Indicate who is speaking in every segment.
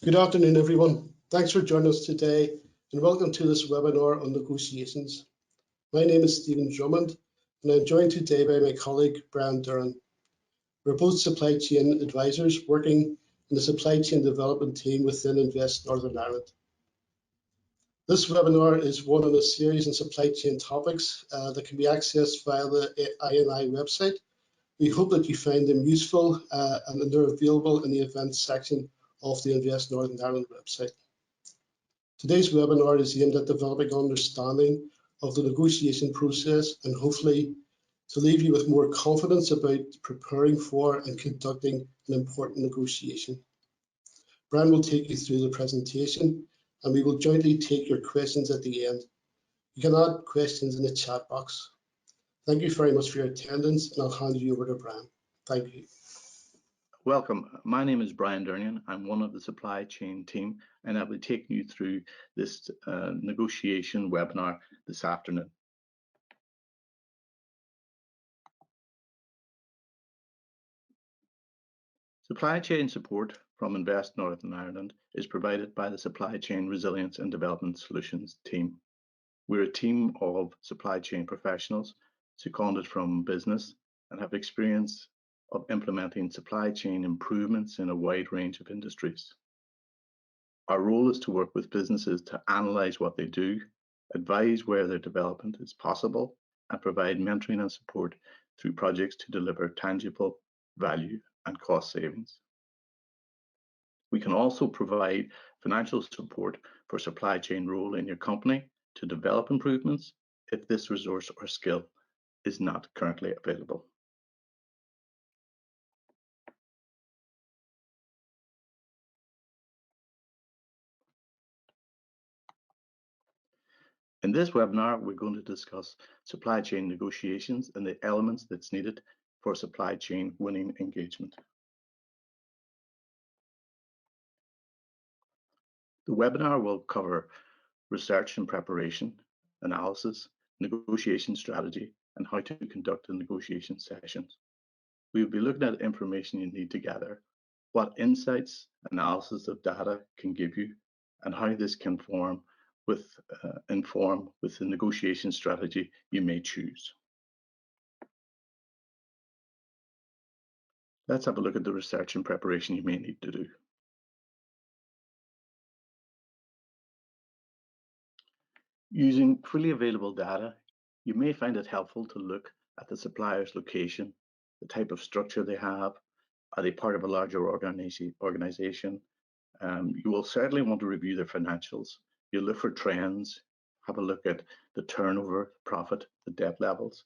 Speaker 1: Good afternoon, everyone. Thanks for joining us today and welcome to this webinar on negotiations. My name is Stephen Drummond and I'm joined today by my colleague Brian Duran. We're both supply chain advisors working in the supply chain development team within Invest Northern Ireland. This webinar is one in a series on supply chain topics that can be accessed via the INI website. We hope that you find them useful and they're available in the events section of the Invest Northern Ireland website. Today's webinar is aimed at developing understanding of the negotiation process and hopefully to leave you with more confidence about preparing for and conducting an important negotiation. Brian will take you through the presentation and we will jointly take your questions at the end. You can add questions in the chat box. Thank you very much for your attendance and I'll hand you over to Brian. Thank you.
Speaker 2: Welcome. My name is Brian Durnian. I'm one of the supply chain team, and I'll be taking you through this negotiation webinar this afternoon. Supply chain support from Invest Northern Ireland is provided by the Supply Chain Resilience and Development Solutions team. We're a team of supply chain professionals seconded from business and have experience of implementing supply chain improvements in a wide range of industries. Our role is to work with businesses to analyze what they do, advise where their development is possible, and provide mentoring and support through projects to deliver tangible value and cost savings. We can also provide financial support for supply chain role in your company to develop improvements if this resource or skill is not currently available. In this webinar, we're going to discuss supply chain negotiations and the elements that's needed for supply chain winning engagement. The webinar will cover research and preparation, analysis, negotiation strategy, and how to conduct the negotiation sessions. We will be looking at information you need to gather, what insights, analysis of data can give you, and how this can inform with the negotiation strategy you may choose. Let's have a look at the research and preparation you may need to do. Using freely available data, you may find it helpful to look at the supplier's location, the type of structure they have, are they part of a larger organization? You will certainly want to review their financials. You'll look for trends, have a look at the turnover, profit, the debt levels.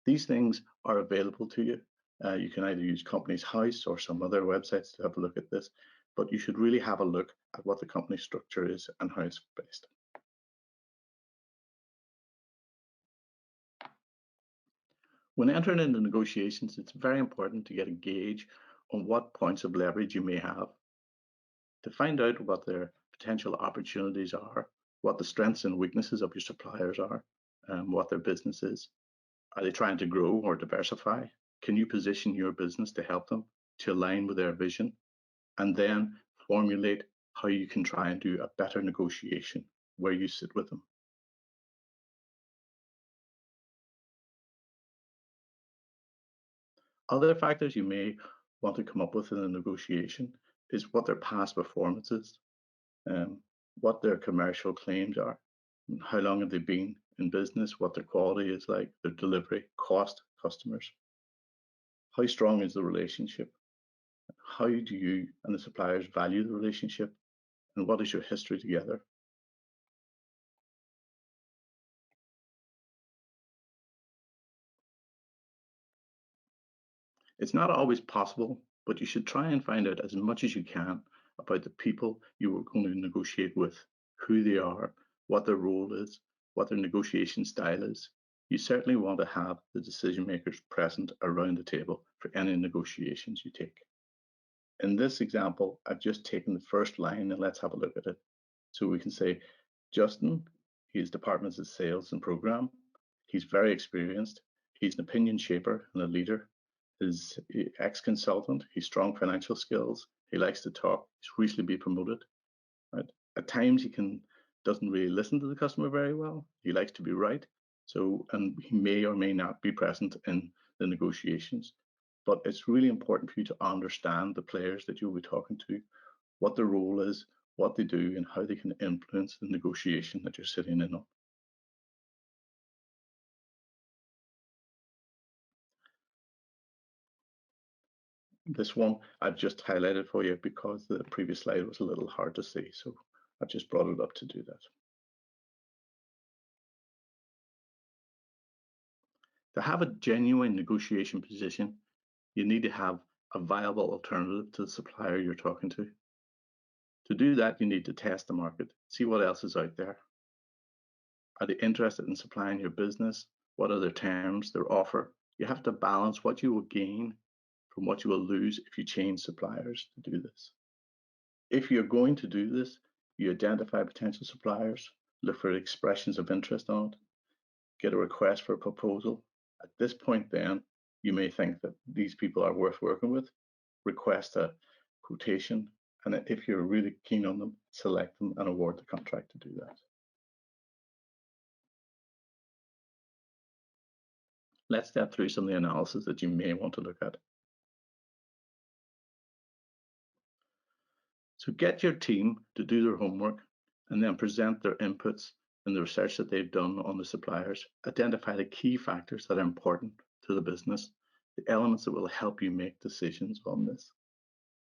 Speaker 2: These things are available to you. You can either use Companies House or some other websites to have a look at this, but you should really have a look at what the company structure is and how it's based. When entering into negotiations, it's very important to get a gauge on what points of leverage you may have, to find out what their potential opportunities are, what the strengths and weaknesses of your suppliers are, what their business is. Are they trying to grow or diversify? Can you position your business to help them, to align with their vision? And then formulate how you can try and do a better negotiation where you sit with them. Other factors you may want to come up with in a negotiation is what their past performance is, what their commercial claims are, how long have they been in business, what their quality is like, their delivery, cost, customers. How strong is the relationship? How do you and the suppliers value the relationship? And what is your history together? It's not always possible, but you should try and find out as much as you can about the people you are going to negotiate with, who they are, what their role is, what their negotiation style is. You certainly want to have the decision makers present around the table for any negotiations you take. In this example, I've just taken the first line and let's have a look at it. So we can say, Justin, he's Departments of Sales and Program. He's very experienced. He's an opinion shaper and a leader. He's ex-consultant. He's strong financial skills. He likes to talk. He's recently been promoted. Right? At times, doesn't really listen to the customer very well. He likes to be right. So, and he may or may not be present in the negotiations. But it's really important for you to understand the players that you'll be talking to, what their role is, what they do, and how they can influence the negotiation that you're sitting in on. This one I've just highlighted for you because the previous slide was a little hard to see. So I've just brought it up to do that. To have a genuine negotiation position, you need to have a viable alternative to the supplier you're talking to. To do that, you need to test the market, see what else is out there. Are they interested in supplying your business? What are their terms, their offer? You have to balance what you will gain from what you will lose if you change suppliers to do this. If you're going to do this, you identify potential suppliers, look for expressions of interest on it, get a request for a proposal. At this point, then, you may think that these people are worth working with, request a quotation, and if you're really keen on them, select them and award the contract to do that. Let's step through some of the analysis that you may want to look at. So get your team to do their homework and then present their inputs and the research that they've done on the suppliers. Identify the key factors that are important to the business, the elements that will help you make decisions on this.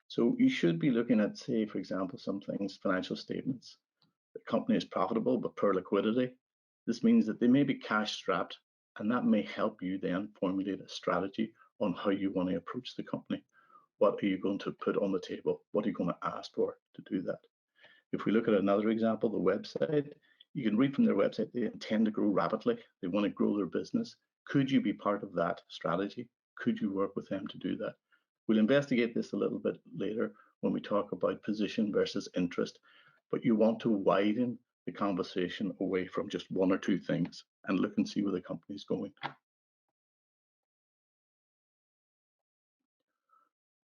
Speaker 2: So you should be looking at, say, for example, some things, financial statements. The company is profitable but poor liquidity. This means that they may be cash strapped, and that may help you then formulate a strategy on how you want to approach the company. What are you going to put on the table? What are you going to ask for to do that? If we look at another example, the website, you can read from their website, they intend to grow rapidly. They want to grow their business. Could you be part of that strategy? Could you work with them to do that? We'll investigate this a little bit later when we talk about position versus interest, but you want to widen the conversation away from just one or two things and look and see where the company's going.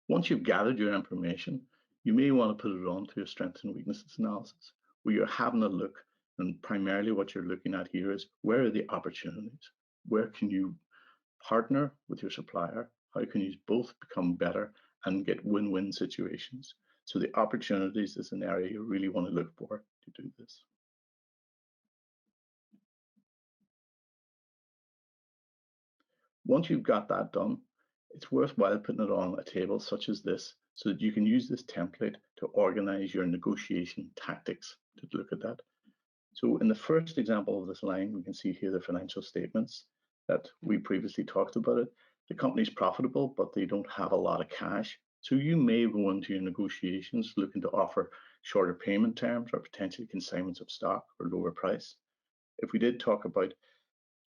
Speaker 2: Once you've gathered your information, you may want to put it on to a strengths and weaknesses analysis, where you're having a look, and primarily what you're looking at here is where are the opportunities? Where can you partner with your supplier? How can you both become better and get win-win situations? So the opportunities is an area you really want to look for to do this. Once you've got that done, it's worthwhile putting it on a table such as this so that you can use this template to organize your negotiation tactics to look at that. So in the first example of this line, we can see here the financial statements that we previously talked about it. The company's profitable, but they don't have a lot of cash. So you may go into your negotiations looking to offer shorter payment terms or potentially consignments of stock or lower price. If we did talk about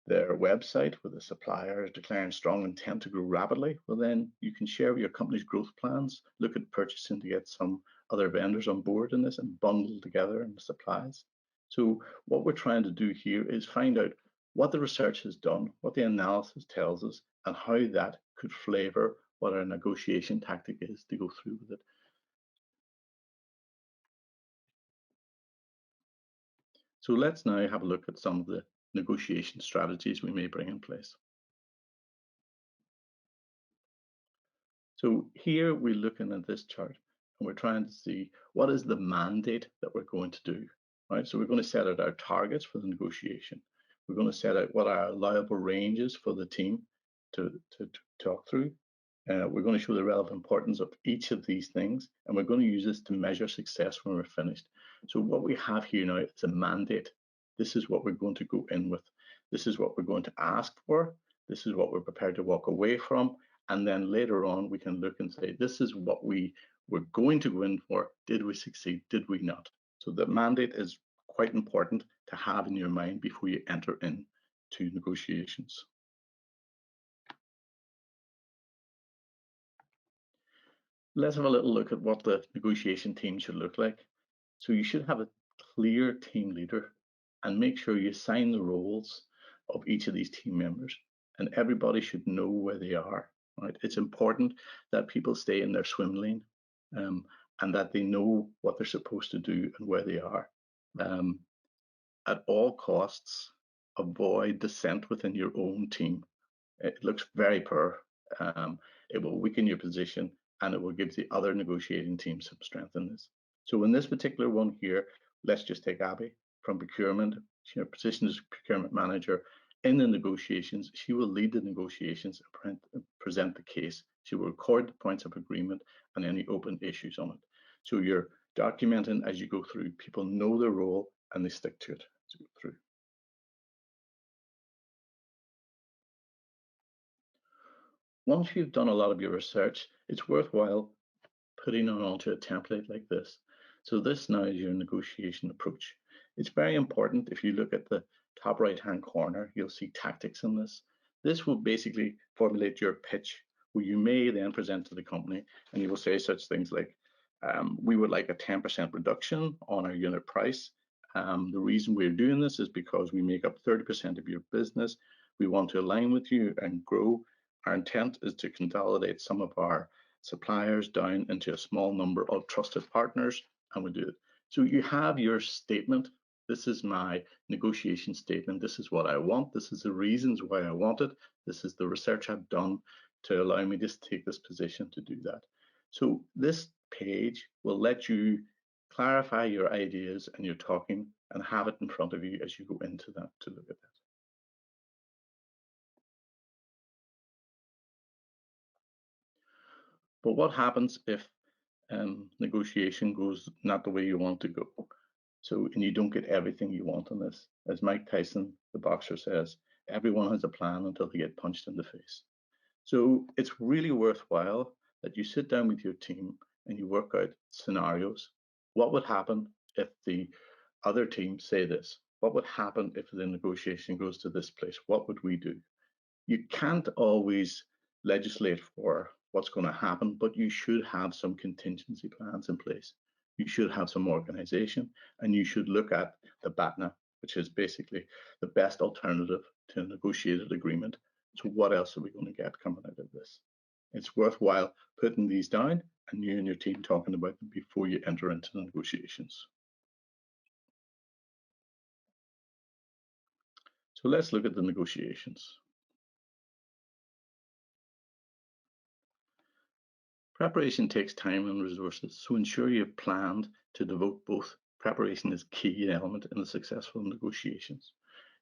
Speaker 2: their website with the supplier declaring strong intent to grow rapidly, well then you can share your company's growth plans, look at purchasing to get some other vendors on board in this and bundle together in the supplies. So what we're trying to do here is find out what the research has done, what the analysis tells us, and how that could flavor what our negotiation tactic is to go through with it. So let's now have a look at some of the negotiation strategies we may bring in place. So here we're looking at this chart and we're trying to see what is the mandate that we're going to do, right? So we're going to set out our targets for the negotiation. We're going to set out what our allowable ranges for the team to talk through. We're going to show the relative importance of each of these things, and we're going to use this to measure success when we're finished. So what we have here now is a mandate. This is what we're going to go in with. This is what we're going to ask for. This is what we're prepared to walk away from. And then later on, we can look and say, this is what we were going to go in for. Did we succeed? Did we not? So the mandate is quite important to have in your mind before you enter into negotiations. Let's have a little look at what the negotiation team should look like. So you should have a clear team leader and make sure you assign the roles of each of these team members, and everybody should know where they are. Right? It's important that people stay in their swim lane. and that they know what they're supposed to do and where they are. At all costs, avoid dissent within your own team. It looks very poor. It will weaken your position, and it will give the other negotiating team some strength in this. So in this particular one here, let's just take Abby from procurement. Her position as procurement manager in the negotiations. She will lead the negotiations and present the case. She will record the points of agreement and any open issues on it. So you're documenting as you go through. People know their role and they stick to it as you go through. Once you've done a lot of your research, it's worthwhile putting it onto a template like this. So this now is your negotiation approach. It's very important. If you look at the top right-hand corner, you'll see tactics in this. This will basically formulate your pitch, where you may then present to the company, and you will say such things like, we would like a 10% reduction on our unit price. The reason we're doing this is because we make up 30% of your business. We want to align with you and grow. Our intent is to consolidate some of our suppliers down into a small number of trusted partners, and we do it. So you have your statement. This is my negotiation statement. This is what I want. This is the reasons why I want it. This is the research I've done to allow me to take this position to do that. So this page will let you clarify your ideas and your talking and have it in front of you as you go into that to look at that. But what happens if negotiation goes not the way you want to go? So, and you don't get everything you want on this. As Mike Tyson, the boxer, says, everyone has a plan until they get punched in the face. So it's really worthwhile that you sit down with your team and you work out scenarios. What would happen if the other team say this? What would happen if the negotiation goes to this place? What would we do? You can't always legislate for what's going to happen, but you should have some contingency plans in place. You should have some organization, and you should look at the BATNA, which is basically the best alternative to a negotiated agreement. So what else are we going to get coming out of this? It's worthwhile putting these down and you and your team talking about them before you enter into the negotiations. So let's look at the negotiations. Preparation takes time and resources, so ensure you have planned to devote both. Preparation is a key element in the successful negotiations.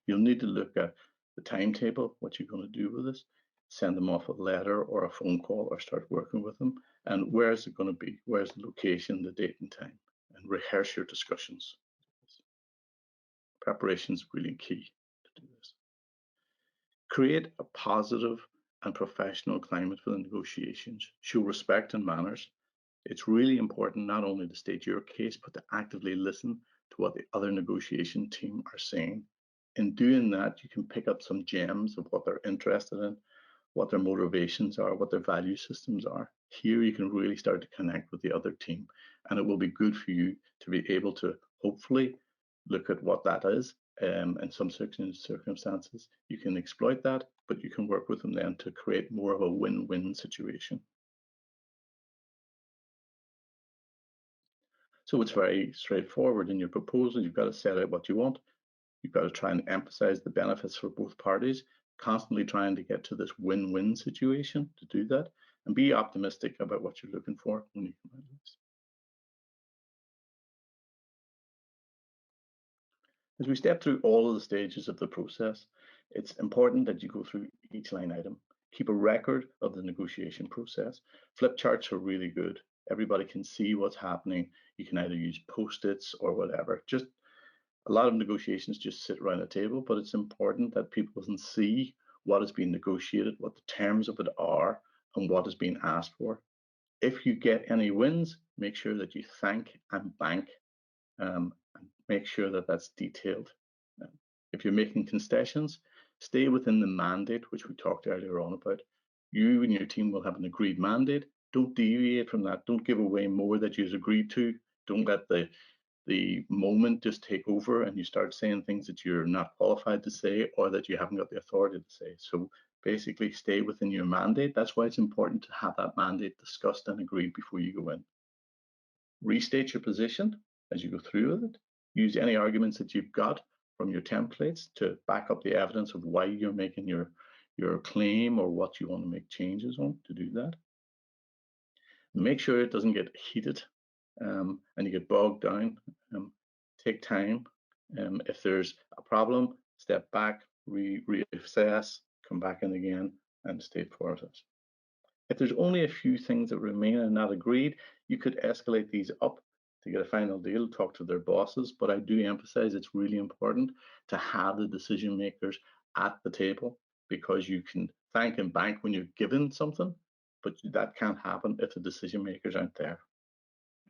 Speaker 2: You'll need to look at the timetable, what you're going to do with this, send them off a letter or a phone call or start working with them, and where is it going to be, where's the location, the date and time, and rehearse your discussions. Preparation is really key to do this. Create a positive and professional climate for the negotiations. Show respect and manners. It's really important not only to state your case, but to actively listen to what the other negotiation team are saying. In doing that, you can pick up some gems of what they're interested in, what their motivations are, what their value systems are. Here you can really start to connect with the other team, and it will be good for you to be able to hopefully look at what that is. In some circumstances, you can exploit that, but you can work with them then to create more of a win-win situation. So it's very straightforward in your proposal. You've got to set out what you want. You've got to try and emphasize the benefits for both parties, constantly trying to get to this win-win situation to do that, and be optimistic about what you're looking for when you come out of this. As we step through all of the stages of the process, it's important that you go through each line item. Keep a record of the negotiation process. Flip charts are really good. Everybody can see what's happening. You can either use post-its or whatever. Just a lot of negotiations just sit around a table, but it's important that people can see what is being negotiated, what the terms of it are, and what is being asked for. If you get any wins, make sure that you thank and bank, and make sure that that's detailed. If you're making concessions, stay within the mandate, which we talked earlier on about. You and your team will have an agreed mandate. Don't deviate from that. Don't give away more that you've agreed to. Don't let the moment just take over and you start saying things that you're not qualified to say or that you haven't got the authority to say. So basically stay within your mandate. That's why it's important to have that mandate discussed and agreed before you go in. Restate your position as you go through with it. Use any arguments that you've got from your templates to back up the evidence of why you're making your claim or what you want to make changes on to do that. Make sure it doesn't get heated and you get bogged down. Take time. If there's a problem, step back, reassess, come back in again, and stay for it. If there's only a few things that remain and not agreed, you could escalate these up to get a final deal, talk to their bosses. But I do emphasize it's really important to have the decision makers at the table, because you can thank and bank when you're given something, but that can't happen if the decision makers aren't there.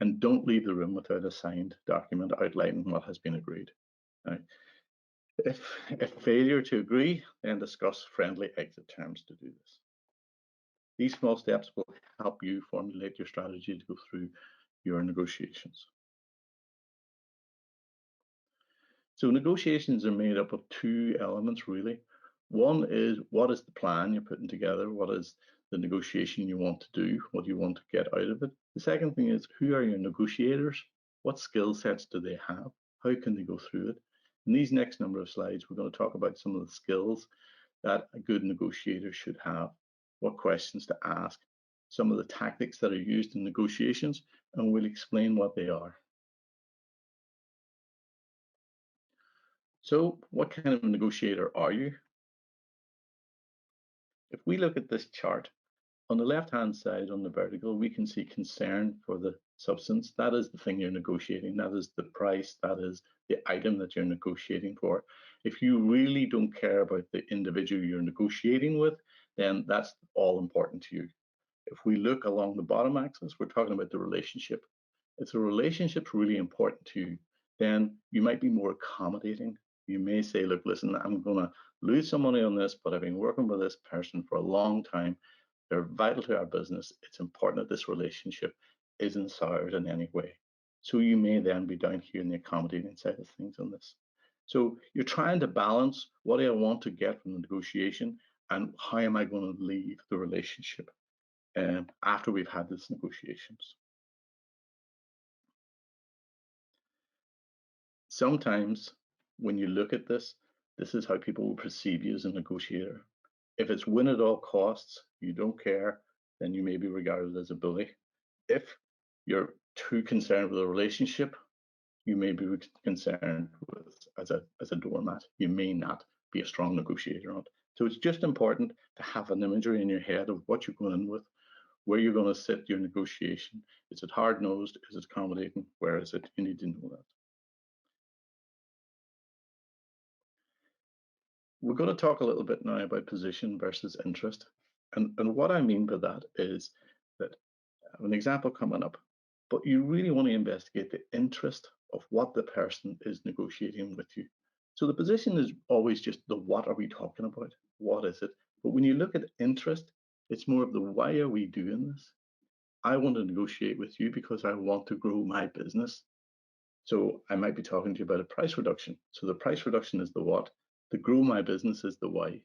Speaker 2: And don't leave the room without a signed document outlining what has been agreed. Now, if failure to agree, then discuss friendly exit terms to do this. These small steps will help you formulate your strategy to go through your negotiations. So negotiations are made up of two elements, really. One is, what is the plan you're putting together? What is the negotiation you want to do? What do you want to get out of it? The second thing is, who are your negotiators? What skill sets do they have? How can they go through it? In these next number of slides, we're going to talk about some of the skills that a good negotiator should have, what questions to ask, some of the tactics that are used in negotiations, and we'll explain what they are. So what kind of negotiator are you? If we look at this chart, on the left-hand side on the vertical, we can see concern for the substance. That is the thing you're negotiating. That is the price. That is the item that you're negotiating for. If you really don't care about the individual you're negotiating with, then that's all important to you. If we look along the bottom axis, we're talking about the relationship. If the relationship's really important to you, then you might be more accommodating. You may say, look, listen, I'm going to lose some money on this, but I've been working with this person for a long time. They're vital to our business. It's important that this relationship isn't soured in any way. So you may then be down here in the accommodating side of things on this. So you're trying to balance what do I want to get from the negotiation and how am I going to leave the relationship after we've had these negotiations. Sometimes when you look at this, this is how people will perceive you as a negotiator. If it's win at all costs, you don't care, then you may be regarded as a bully. If you're too concerned with a relationship, you may be concerned with as a doormat. You may not be a strong negotiator on it. So it's just important to have an imagery in your head of what you're going in with, where you're going to sit your negotiation. Is it hard-nosed? Is it accommodating? Where is it? You need to know that. We're going to talk a little bit now about position versus interest. And what I mean by that is that I have an example coming up, but you really want to investigate the interest of what the person is negotiating with you. So the position is always just the what are we talking about? What is it? But when you look at interest, it's more of the why are we doing this? I want to negotiate with you because I want to grow my business. So I might be talking to you about a price reduction. So the price reduction is the what. The grow my business is the why.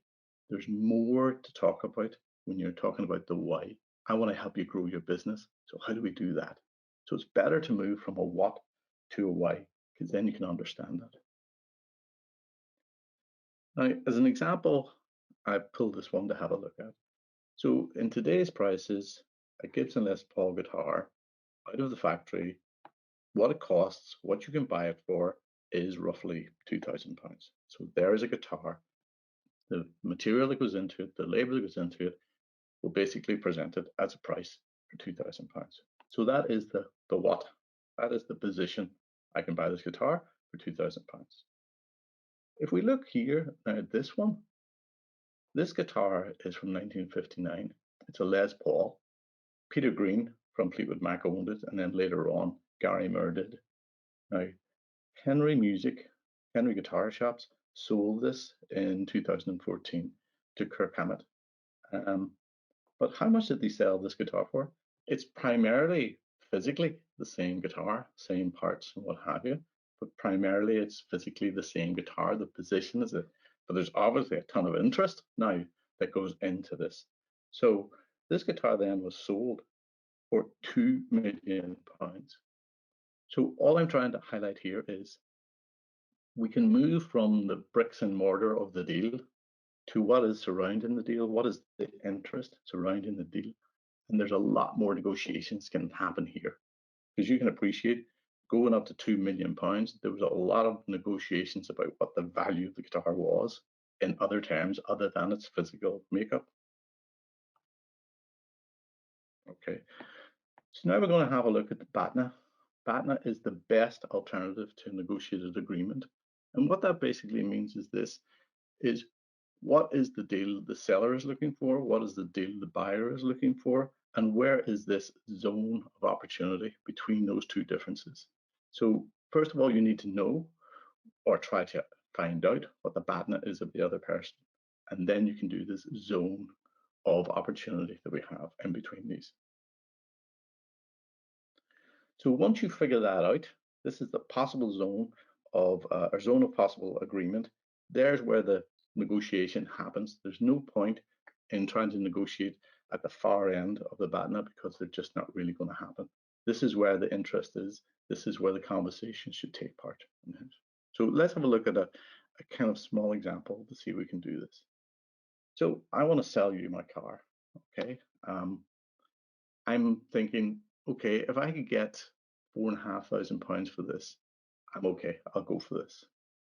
Speaker 2: There's more to talk about when you're talking about the why. I want to help you grow your business. So how do we do that? So it's better to move from a what to a why, because then you can understand that. Now, as an example, I pulled this one to have a look at. So in today's prices, a Gibson Les Paul guitar out of the factory, what it costs, what you can buy it for, is roughly £2,000. So there is a guitar. The material that goes into it, the labor that goes into it, will basically present it as a price for £2,000. So that is the what. That is the position. I can buy this guitar for £2,000. If we look here at this one, this guitar is from 1959. It's a Les Paul. Peter Green from Fleetwood Mac owned it, and then later on, Gary Moore did. Now, Henry Guitar Shops sold this in 2014 to Kirk Hammett. But how much did they sell this guitar for? It's primarily physically the same guitar, same parts and what have you, but primarily it's physically the same guitar. The position is it, but there's obviously a ton of interest now that goes into this. So this guitar then was sold for £2 million. So all I'm trying to highlight here is we can move from the bricks and mortar of the deal to what is surrounding the deal, what is the interest surrounding the deal. And there's a lot more negotiations can happen here. Because you can appreciate going up to £2 million, there was a lot of negotiations about what the value of the guitar was in other terms other than its physical makeup. Okay, so now we're going to have a look at the BATNA. BATNA is the best alternative to a negotiated agreement. And what that basically means is this, is what is the deal the seller is looking for, what is the deal the buyer is looking for, and where is this zone of opportunity between those two differences. So first of all, you need to know or try to find out what the BATNA is of the other person. And then you can do this zone of opportunity that we have in between these. So once you figure that out, this is the possible zone of or zone of possible agreement. There's where the negotiation happens. There's no point in trying to negotiate at the far end of the BATNA because they're just not really going to happen. This is where the interest is. This is where the conversation should take part. So let's have a look at a kind of small example to see if we can do this. So I want to sell you my car, okay? I'm thinking, okay, if I could get £4,500 for this, I'm okay. I'll go for this.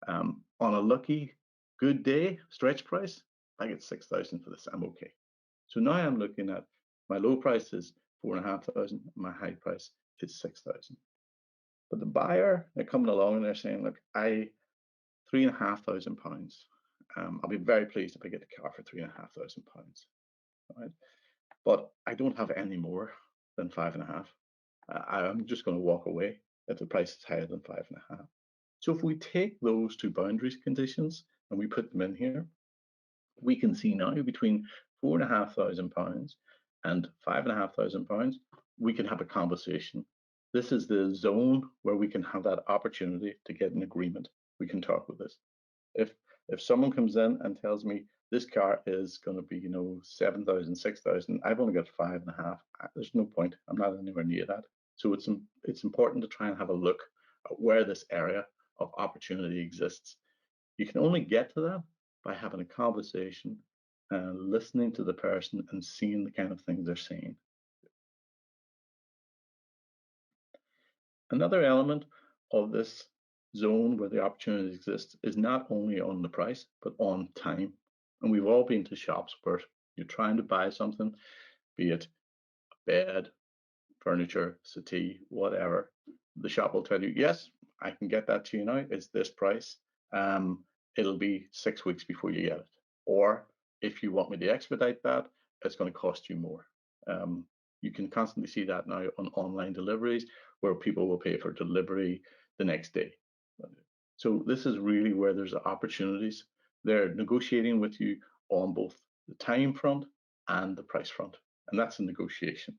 Speaker 2: On a lucky, good day, stretch price, I get 6,000 for this. I'm okay. So now I'm looking at my low price is 4,500. My high price is 6,000. But the buyer, they're coming along and they're saying, look, £3,500. I'll be very pleased if I get the car for £3,500. Right? But I don't have any more than 5.5. I'm just going to walk away if the price is higher than 5.5. So if we take those two boundaries conditions and we put them in here, we can see now between £4,500 and £5,500, we can have a conversation. This is the zone where we can have that opportunity to get an agreement. We can talk with this. If someone comes in and tells me this car is going to be, 7,000, 6,000, I've only got 5.5. There's no point. I'm not anywhere near that. So it's important to try and have a look at where this area of opportunity exists. You can only get to that by having a conversation and listening to the person and seeing the kind of things they're saying. Another element of this zone where the opportunity exists is not only on the price, but on time. And we've all been to shops where you're trying to buy something, be it a bed, furniture, settee, whatever. The shop will tell you, yes, I can get that to you now. It's this price. It'll be 6 weeks before you get it. Or if you want me to expedite that, it's going to cost you more. You can constantly see that now on online deliveries where people will pay for delivery the next day. So this is really where there's opportunities. They're negotiating with you on both the time front and the price front, and that's a negotiation.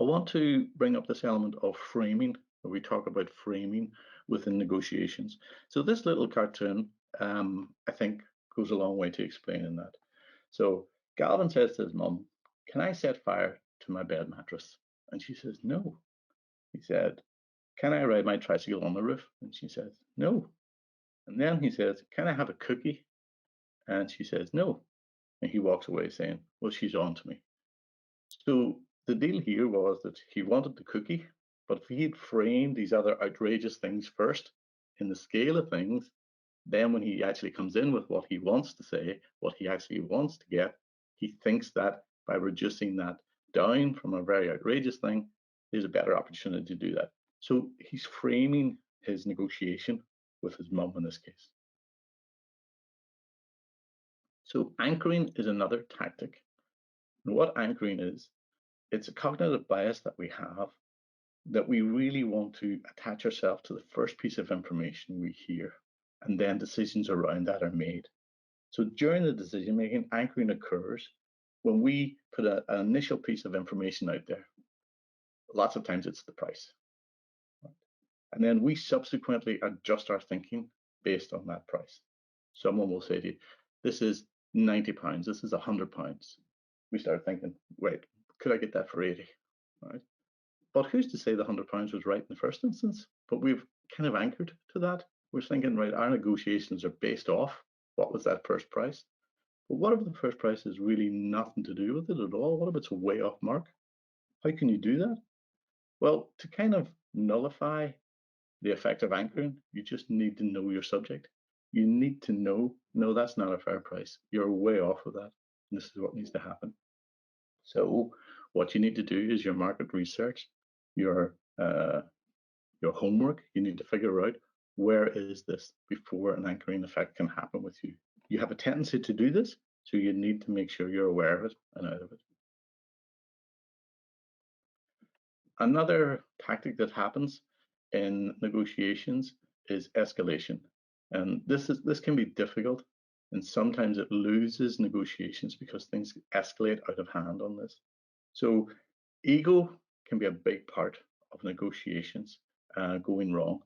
Speaker 2: I want to bring up this element of framing, where we talk about framing within negotiations. So this little cartoon, I think, goes a long way to explaining that. So Galvin says to his mum, "Can I set fire to my bed mattress?" And she says, "No." He said, "Can I ride my tricycle on the roof?" And she says, "No." And then he says, "Can I have a cookie?" And she says, "No." And he walks away saying, "Well, she's on to me." So the deal here was that he wanted the cookie, but if he had framed these other outrageous things first in the scale of things, then when he actually comes in with what he wants to say, what he actually wants to get, he thinks that by reducing that down from a very outrageous thing, there's a better opportunity to do that. So he's framing his negotiation with his mum in this case. So anchoring is another tactic. And what anchoring is, it's a cognitive bias that we have that we really want to attach ourselves to the first piece of information we hear, and then decisions around that are made. So during the decision making, anchoring occurs when we put an initial piece of information out there. Lots of times it's the price. And then we subsequently adjust our thinking based on that price. Someone will say to you, this is £90, this is £100. We start thinking, wait, could I get that for 80? right? But who's to say the £100 was right in the first instance? But we've kind of anchored to that. We're thinking, right, our negotiations are based off what was that first price. But what if the first price has really nothing to do with it at all? What if it's a way off mark? How can you do that? Well, to kind of nullify the effect of anchoring, you just need to know your subject. You need to know, no, that's not a fair price. You're way off with that. And this is what needs to happen. So what you need to do is your market research, your homework. You need to figure out, where is this before an anchoring effect can happen with you. You have a tendency to do this, so you need to make sure you're aware of it and out of it. Another tactic that happens in negotiations is escalation. And this can be difficult, and sometimes it loses negotiations because things escalate out of hand on this. So ego can be a big part of negotiations going wrong,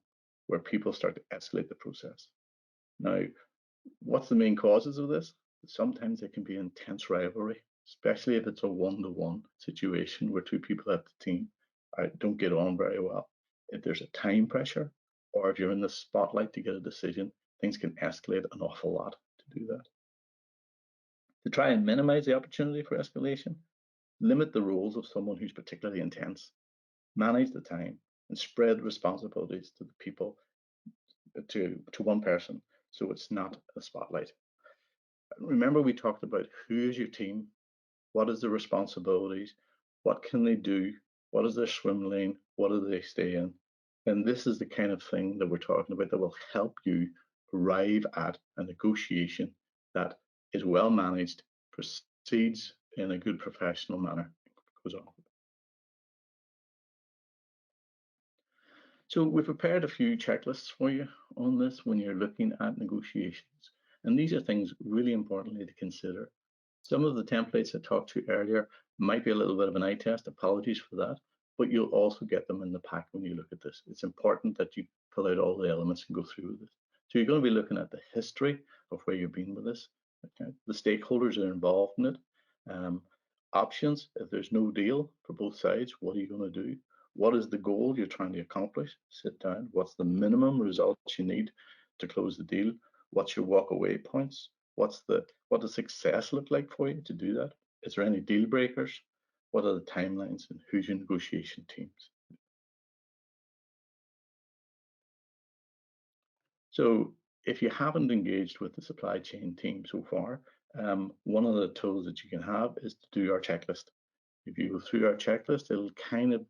Speaker 2: where people start to escalate the process. Now, what's the main causes of this? Sometimes there can be intense rivalry, especially if it's a one-to-one situation where two people at the team don't get on very well. If there's a time pressure, or if you're in the spotlight to get a decision, things can escalate an awful lot to do that. To try and minimize the opportunity for escalation, limit the roles of someone who's particularly intense, manage the time, and spread responsibilities to the people, to one person, so it's not a spotlight. Remember, we talked about who is your team, what is the responsibilities, what can they do, what is their swim lane, what do they stay in? And this is the kind of thing that we're talking about that will help you arrive at a negotiation that is well managed, proceeds in a good professional manner, goes on. So we've prepared a few checklists for you on this when you're looking at negotiations. And these are things really importantly to consider. Some of the templates I talked to earlier might be a little bit of an eye test, apologies for that, but you'll also get them in the pack when you look at this. It's important that you pull out all the elements and go through with it. So you're going to be looking at the history of where you've been with this, okay? The stakeholders that are involved in it, options, if there's no deal for both sides, what are you going to do? What is the goal you're trying to accomplish? Sit down. What's the minimum results you need to close the deal? What's your walk away points? What does success look like for you to do that? Is there any deal breakers? What are the timelines, and who's your negotiation teams? So if you haven't engaged with the supply chain team so far, one of the tools that you can have is to do our checklist. If you go through our checklist, it'll kind of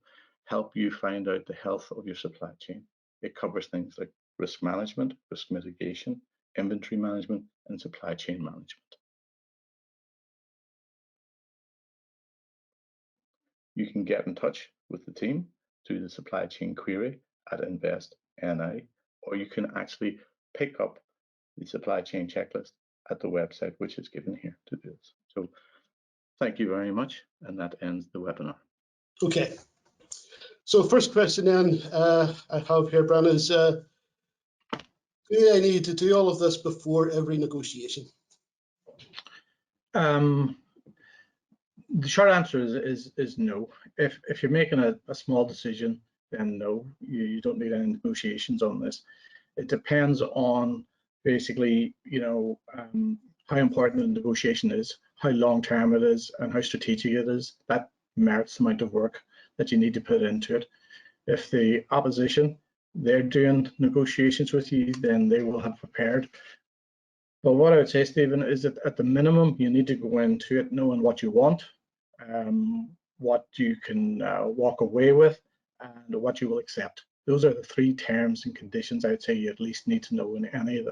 Speaker 2: help you find out the health of your supply chain. It covers things like risk management, risk mitigation, inventory management, and supply chain management. You can get in touch with the team through the supply chain query at InvestNI, or you can actually pick up the supply chain checklist at the website, which is given here to do this. So thank you very much, and that ends the webinar.
Speaker 1: Okay. So first question then I have here, Bran, is do I need to do all of this before every negotiation?
Speaker 3: The short answer is no. If you're making a small decision, then no, you don't need any negotiations on this. It depends on basically, how important the negotiation is, how long term it is, and how strategic it is. That merits the amount of work that you need to put into it. If the opposition, they're doing negotiations with you, then they will have prepared. But what I would say, Stephen, is that at the minimum, you need to go into it knowing what you want, what you can walk away with, and what you will accept. Those are the three terms and conditions I would say you at least need to know in any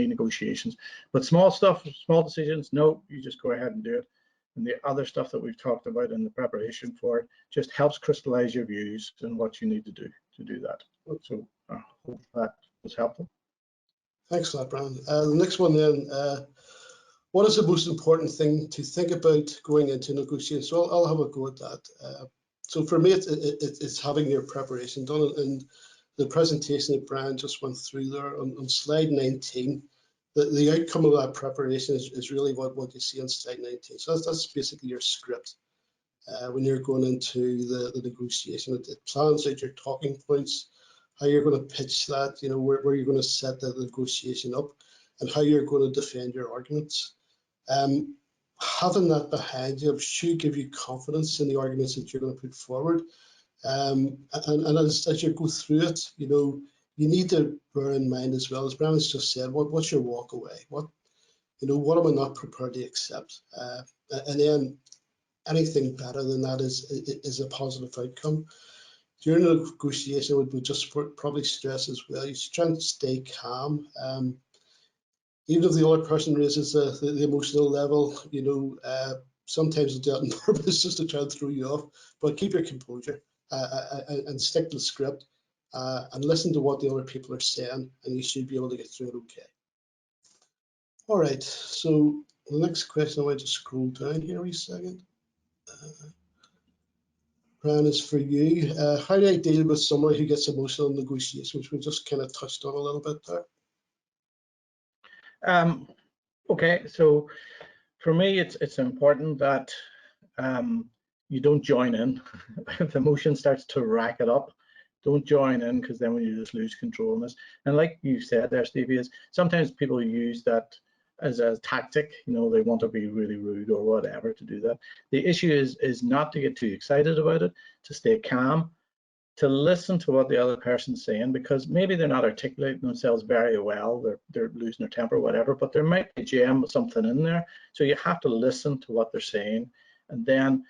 Speaker 3: negotiations. But small stuff, small decisions, no, you just go ahead and do it. And the other stuff that we've talked about in the preparation for it just helps crystallize your views and what you need to do that. So I hope that was helpful.
Speaker 1: Thanks for that, Bran. The next one then, what is the most important thing to think about going into negotiations? So I'll have a go at that. So for me, it's having your preparation done. And the presentation that Bran just went through there on slide 19, the outcome of that preparation is really what you see on slide 19. So that's basically your script. when you're going into the negotiation. It plans out your talking points, how you're going to pitch that, where you're going to set the negotiation up, and how you're going to defend your arguments. Having that behind you should give you confidence in the arguments that you're going to put forward. And as you go through it, you need to bear in mind as well, as Brandon's just said, what's your walk away? What am I not prepared to accept? And then anything better than that is a positive outcome. During the negotiation, we just probably stress as well, you should try and stay calm. Even if the other person raises the emotional level, sometimes they'll do it on purpose just to try and throw you off, but keep your composure and stick to the script and listen to what the other people are saying, and you should be able to get through it okay. All right, so the next question, I might just scroll down here a wee second. Brian, is for you. How do I deal with someone who gets emotional in negotiations, which we just kind of touched on a little bit there?
Speaker 3: Okay, so for me, it's important that you don't join in. If the emotion starts to rack it up, don't join in, because then you just lose control in this. And like you said there, Stevie, is sometimes people use that as a tactic. They want to be really rude or whatever to do that. The issue is not to get too excited about it, to stay calm, to listen to what the other person's saying, because maybe they're not articulating themselves very well, they're losing their temper or whatever, but there might be a gem or something in there. So you have to listen to what they're saying and then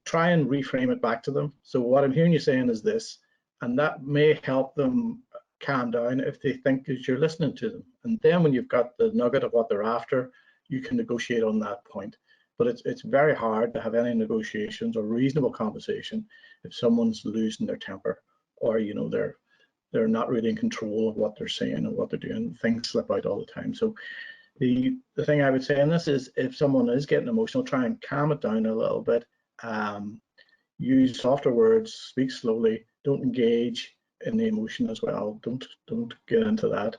Speaker 3: try and reframe it back to them. So what I'm hearing you saying is this, and that may help them calm down if they think that you're listening to them. And then when you've got the nugget of what they're after, you can negotiate on that point. But it's very hard to have any negotiations or reasonable conversation if someone's losing their temper, or they're not really in control of what they're saying and what they're doing. Things slip out all the time. So the thing I would say in this is, if someone is getting emotional, try and calm it down a little bit. Use softer words, speak slowly, don't engage in the emotion as well. Don't get into that.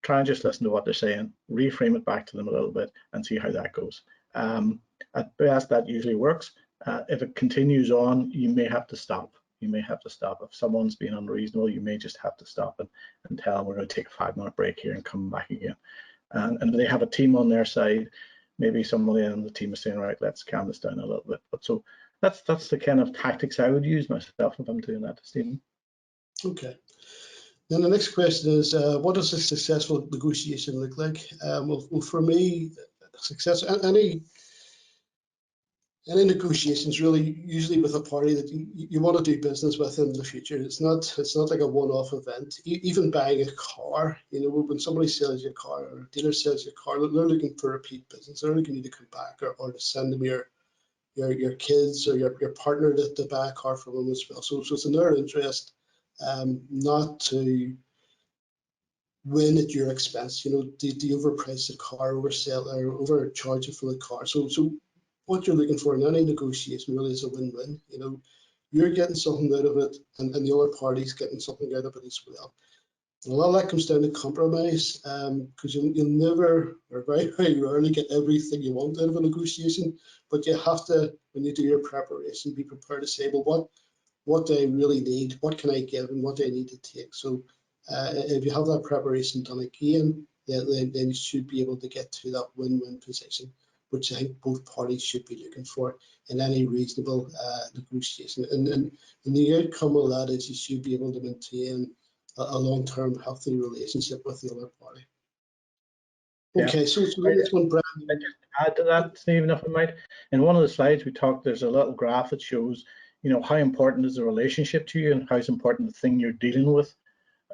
Speaker 3: Try and just listen to what they're saying, reframe it back to them a little bit, and see how that goes. At best, that usually works. If it continues on, you may have to stop. If someone's being unreasonable, you may just have to stop and tell them, we're going to take a 5-minute break here and come back again. And if they have a team on their side, maybe somebody on the team is saying, right, let's calm this down a little bit. But so that's the kind of tactics I would use myself if I'm doing that, Stephen.
Speaker 1: Okay. Then the next question is, what does a successful negotiation look like? Well, for me, any negotiations really usually with a party that you want to do business with in the future. It's not like a one-off event. Even buying a car, when somebody sells you a car or a dealer sells you a car, they're looking for repeat business. They're looking you to come back or to send them your kids or your partner to buy a car from them as well. So it's in their interest not to win at your expense. Do you overprice the car, oversell or overcharge it for the car? So what you're looking for in any negotiation really is a win-win. You're getting something out of it, and the other party's getting something out of it as well. And a lot of that comes down to compromise, because you'll never, or very, very rarely, get everything you want out of a negotiation. But you have to, when you do your preparation, be prepared to say, well, what do I really need? What can I give, and what do I need to take? So if you have that preparation done again, then you should be able to get to that win-win position, which I think both parties should be looking for in any reasonable negotiation. And the outcome of that is you should be able to maintain a long-term healthy relationship with the other party. Okay, yeah. So the next one, Brad.
Speaker 3: I just add to that, Stephen, if I might. In one of the slides we talked, there's a little graph that shows, how important is the relationship to you and how important the thing you're dealing with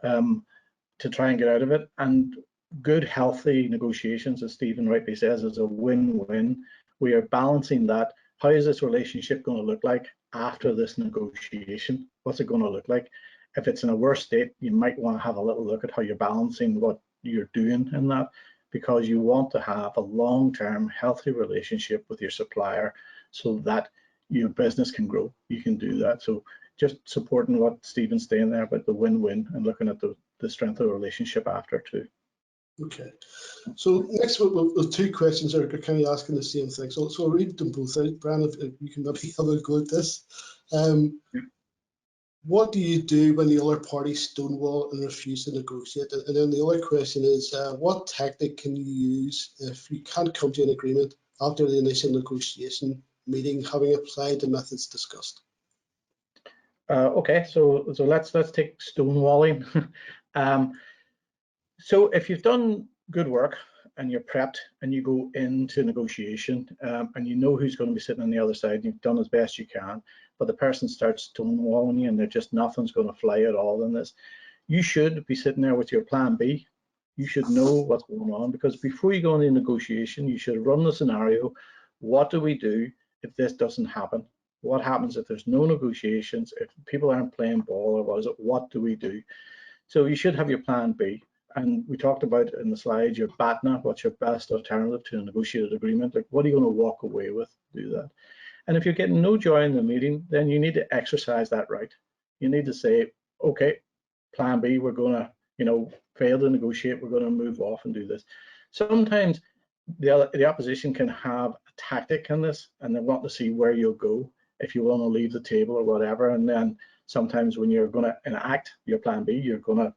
Speaker 3: to try and get out of it. And good, healthy negotiations, as Stephen rightly says, is a win-win. We are balancing that. How is this relationship going to look like after this negotiation? What's it going to look like? If it's in a worse state, you might want to have a little look at how you're balancing what you're doing in that, because you want to have a long-term healthy relationship with your supplier so that your business can grow. You can do that. So just supporting what Stephen's saying there about the win-win and looking at the strength of the relationship after too.
Speaker 1: Okay. So next, we'll two questions are kind of asking the same thing. So I'll read them both out. Brian, if you can maybe have a go at this. What do you do when the other party stonewall and refuse to negotiate? And then the other question is, what tactic can you use if you can't come to an agreement after the initial negotiation meeting, having applied the methods discussed?
Speaker 3: Okay, so let's take stonewalling. So if you've done good work and you're prepped and you go into negotiation and you know who's going to be sitting on the other side, and you've done as best you can, but the person starts stonewalling you and they're just nothing's going to fly at all in this, you should be sitting there with your plan B. You should know what's going on, because before you go into negotiation, you should run the scenario. What do we do if this doesn't happen? What happens if there's no negotiations, if people aren't playing ball, or what is it? What do we do? So you should have your plan B. And we talked about in the slides your BATNA, what's your best alternative to a negotiated agreement? Like, what are you going to walk away with to do that? And if you're getting no joy in the meeting, then you need to exercise that right. You need to say, okay, plan B, we're going to, fail to negotiate, we're going to move off and do this. Sometimes the opposition can have a tactic in this, and they want to see where you'll go, if you want to leave the table or whatever. And then sometimes when you're going to enact your plan B, you're going to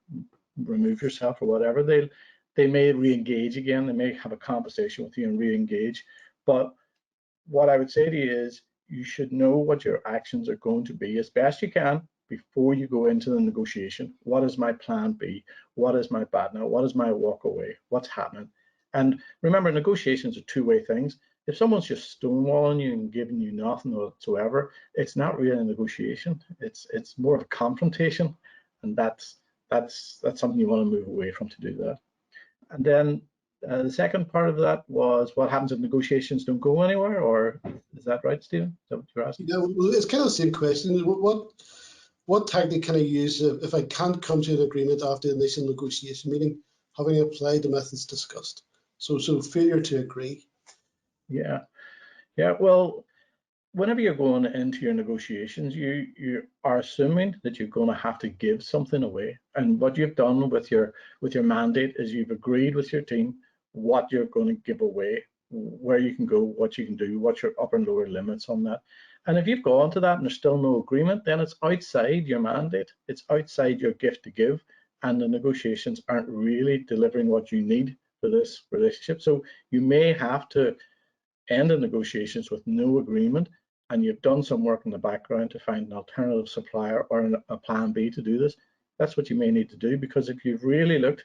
Speaker 3: remove yourself or whatever, they may re-engage again. They may have a conversation with you and re-engage. But what I would say to you is, you should know what your actions are going to be as best you can before you go into the negotiation. What is my plan B? What is my BATNA? What is my walk away? What's happening? And remember, negotiations are two-way things. If someone's just stonewalling you and giving you nothing whatsoever, it's not really a negotiation. It's more of a confrontation, and that's something you want to move away from to do that. And then the second part of that was, what happens if negotiations don't go anywhere? Or is that right, Stephen? Is that what you're asking?
Speaker 1: Yeah, well, it's kind of the same question. What tactic can I use if I can't come to an agreement after the initial negotiation meeting, having applied the methods discussed? So failure to agree.
Speaker 3: Yeah. Well, whenever you're going into your negotiations, you are assuming that you're going to have to give something away. And what you've done with your mandate is you've agreed with your team what you're going to give away, where you can go, what you can do, what's your upper and lower limits on that. And if you've gone to that and there's still no agreement, then it's outside your mandate. It's outside your gift to give, and the negotiations aren't really delivering what you need for this relationship. So you may have to end the negotiations with no agreement, and you've done some work in the background to find an alternative supplier or a plan B to do this. That's what you may need to do, because if you've really looked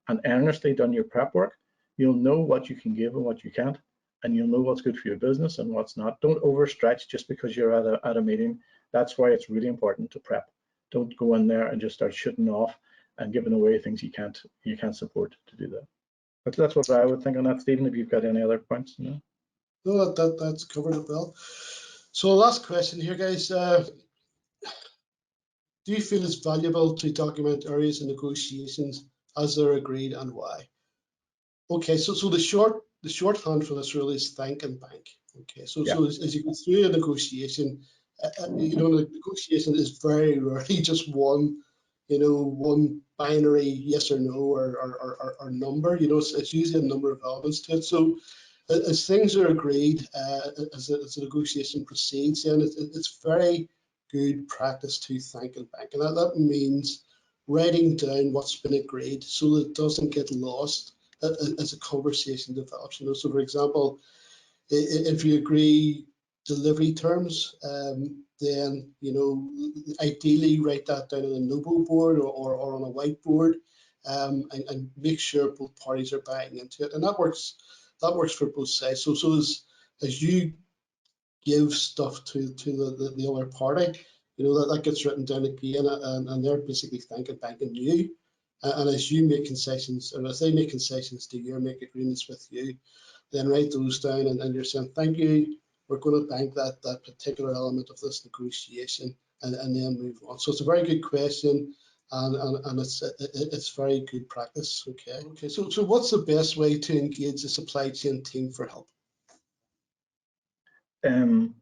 Speaker 3: and earnestly done your prep work, you'll know what you can give and what you can't, and you'll know what's good for your business and what's not. Don't overstretch just because you're at a meeting. That's why it's really important to prep. Don't go in there and just start shooting off and giving away things you can't support to do that. But that's what I would think on that, Stephen. If you've got any other points, no?
Speaker 1: No, that's covered it well. So last question here, guys. Do you feel it's valuable to document areas of negotiations as they're agreed, and why? Okay, so the shorthand for this really is thank and bank. Okay, so as you go through a negotiation, the negotiation is very rarely just one binary yes or no or number. It's usually a number of elements to it. So as things are agreed, as the negotiation proceeds, then it's very good practice to thank and bank, and that means writing down what's been agreed so that it doesn't get lost as a conversation develops. So for example, if you agree delivery terms, then ideally write that down on a Nobo board or on a whiteboard, and make sure both parties are buying into it, and that works for both sides. So as you give stuff to the other party, that gets written down again, and they're basically banking you. And as you make concessions, or as they make concessions to you or make agreements with you, then write those down, and you're saying, thank you, we're going to bank that particular element of this negotiation, and then move on. So it's a very good question, and it's very good practice. Okay. So what's the best way to engage the supply chain team for help?
Speaker 3: There's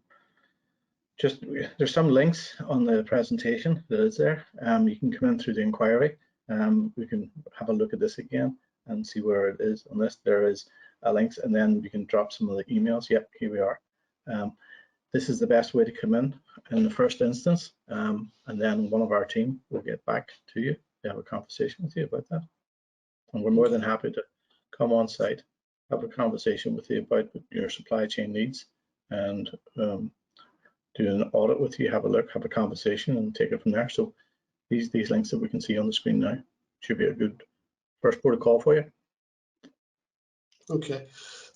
Speaker 3: some links on the presentation that is there. You can come in through the inquiry. We can have a look at this again. and see where it is, unless there is a link, and then you can drop some of the emails. Yep, here we are. This is the best way to come in the first instance, and then one of our team will get back to you to have a conversation with you about that. And we're more than happy to come on site, have a conversation with you about your supply chain needs, and do an audit with you, have a look, have a conversation, and take it from there. So these links that we can see on the screen now should be a good first protocol for you.
Speaker 1: Okay.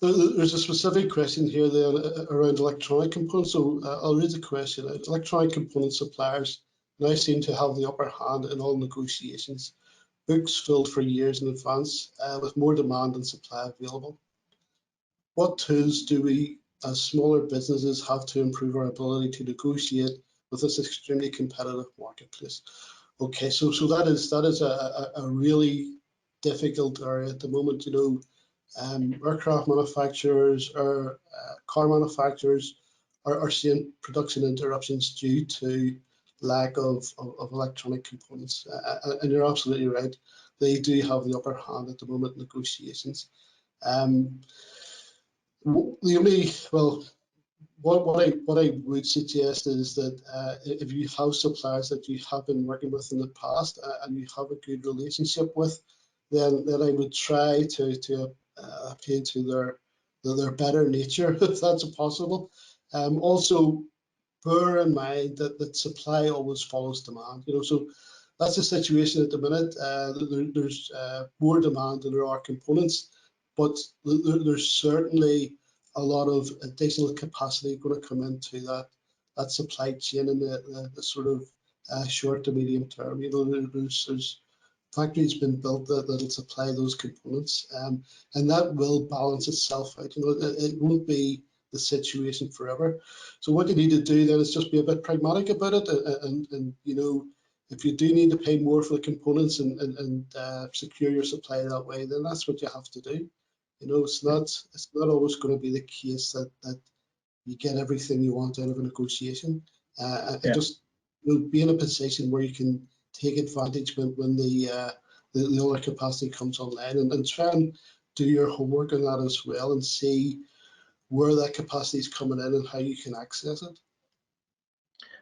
Speaker 1: There's a specific question here then around electronic components. So I'll read the question. Electronic component suppliers now seem to have the upper hand in all negotiations. Books filled for years in advance with more demand than supply available. What tools do we as smaller businesses have to improve our ability to negotiate with this extremely competitive marketplace? Okay, so that is a really difficult area at the moment. You know, aircraft manufacturers or car manufacturers are seeing production interruptions due to lack of electronic components. And you're absolutely right. They do have the upper hand at the moment in negotiations. What I would suggest is that if you have suppliers that you have been working with in the past and you have a good relationship with, then I would try to appeal to their better nature, if that's possible. Also, bear in mind that supply always follows demand. You know, so that's the situation at the minute. There's more demand than there are components, but there's certainly a lot of additional capacity going to come into that supply chain in the sort of short to medium term. You know, there's factories been built that'll supply those components, and that will balance itself out. You know, it won't be the situation forever. So what you need to do then is just be a bit pragmatic about it, and you know, if you do need to pay more for the components and secure your supply that way, then that's what you have to do. You know, it's not always going to be the case that you get everything you want out of a negotiation. And just, you know, be in a position where you can take advantage when the other capacity comes online, and try and do your homework on that as well, and see where that capacity is coming in and how you can access it.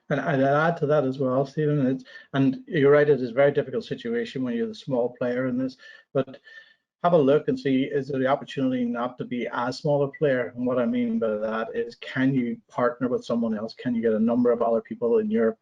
Speaker 3: And I'd add to that as well, Stephen, and you're right, it is a very difficult situation when you're the small player in this, but have a look and see, is there the opportunity not to be as small a player? And what I mean by that is, can you partner with someone else? Can you get a number of other people in your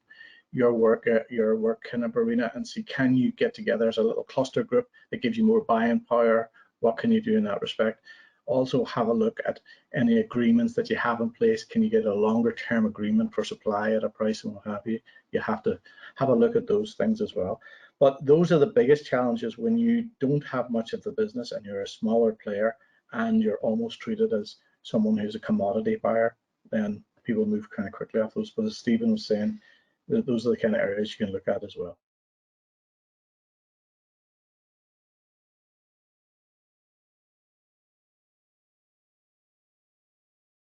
Speaker 3: work kind of arena and see, can you get together as a little cluster group that gives you more buying power? What can you do in that respect? Also have a look at any agreements that you have in place. Can you get a longer term agreement for supply at a price and what have you? You have to have a look at those things as well. But those are the biggest challenges when you don't have much of the business and you're a smaller player and you're almost treated as someone who's a commodity buyer. Then people move kind of quickly off those. But as Stephen was saying, those are the kind of areas you can look at as well.